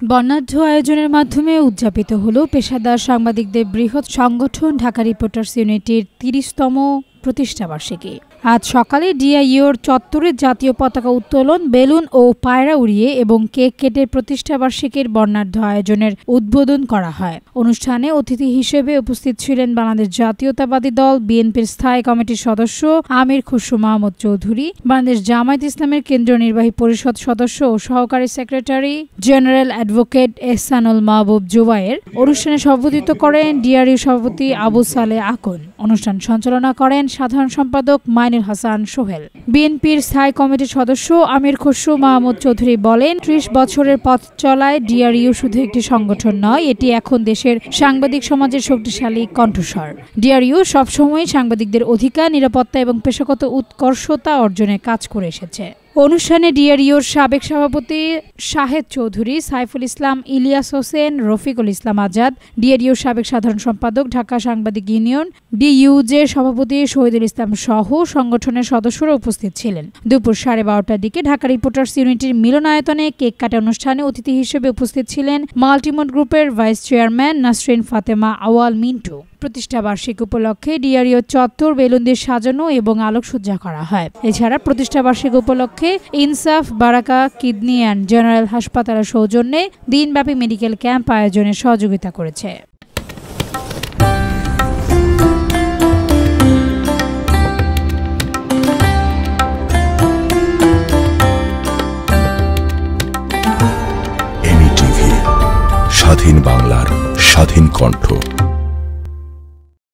বর্ণাঢ্য আয়োজনের মাধ্যমে উদযাপিত হলো পেশাদার সাংবাদিকদের বৃহৎ সংগঠন ঢাকা রিপোর্টার্স ইউনিটির ৩০তম প্রতিষ্ঠাবার্ষিকী। আজ সকালে ডিআইইউর চত্বরে জাতীয় পতাকা উত্তোলন, বেলুন ও পায়রা উড়িয়ে এবং কেক কেটে প্রতিষ্ঠাবার্ষিকীর বর্ণাঢ্য আয়োজনের উদ্বোধন করা হয়। অনুষ্ঠানে অতিথি হিসেবে উপস্থিত ছিলেন বাংলাদেশ জাতীয়তাবাদী দল বিএনপির স্থায়ী কমিটির সদস্য আমির খসরু মাহমুদ চৌধুরী, বাংলাদেশ জামায়াত ইসলামের কেন্দ্রীয় নির্বাহী পরিষদ সদস্য ও সহকারী সেক্রেটারি জেনারেল অ্যাডভোকেট এহসানুল মাহবুব জুবায়ের। অনুষ্ঠানে সভাপতিত্ব করেন ডিআরইউ সভাপতি আবু সালে আকন। অনুষ্ঠান সঞ্চালনা করেন সাধারণ সম্পাদক মাইনুল হাসান সোহেল। বিএনপির স্থায়ী কমিটির সদস্য আমির খসরু মাহমুদ চৌধুরী বলেন, ৩০ বছরের পথ চলায় ডিআরইউ শুধু একটি সংগঠন নয়, এটি এখন দেশের সাংবাদিক সমাজের শক্তিশালী কণ্ঠস্বর। ডিআরইউ সবসময় সাংবাদিকদের অধিকার, নিরাপত্তা এবং পেশাগত উৎকর্ষতা অর্জনে কাজ করে এসেছে। অনুষ্ঠানে ডিআরইউর সাবেক সভাপতি শাহেদ চৌধুরী, সাইফুল ইসলাম, ইলিয়াস হোসেন, রফিকুল ইসলাম আজাদ, ডিআরইউর সাবেক সাধারণ সম্পাদক, ঢাকা সাংবাদিক ইউনিয়ন ডিইউজে সভাপতি শহীদুল ইসলাম সহ সংগঠনের সদস্যরা উপস্থিত ছিলেন। দুপুর 12:30টার দিকে ঢাকা রিপোর্টার্স ইউনিটির মিলনায়তনে কেক কাটা অনুষ্ঠানে অতিথি হিসেবে উপস্থিত ছিলেন মাল্টিমোড গ্রুপের ভাইস চেয়ারম্যান নাসরিন ফাতেমা আওয়াল মিন্টু। প্রতিষ্ঠাবার্ষিকী উপলক্ষে ডিআরইউ চত্বর বেলুন দিয়ে সাজানো এবং আলোকসজ্জা করা হয়। এছাড়া প্রতিষ্ঠাবার্ষিকী উপলক্ষে ইনসাফ, বারাকা, কিডনি অ্যান্ড জেনারেল হাসপাতালের সৌজন্যে দিনব্যাপী মেডিকেল ক্যাম্প আয়োজনে সহযোগিতা করেছে। স্বাধীন বাংলার স্বাধীন কণ্ঠ।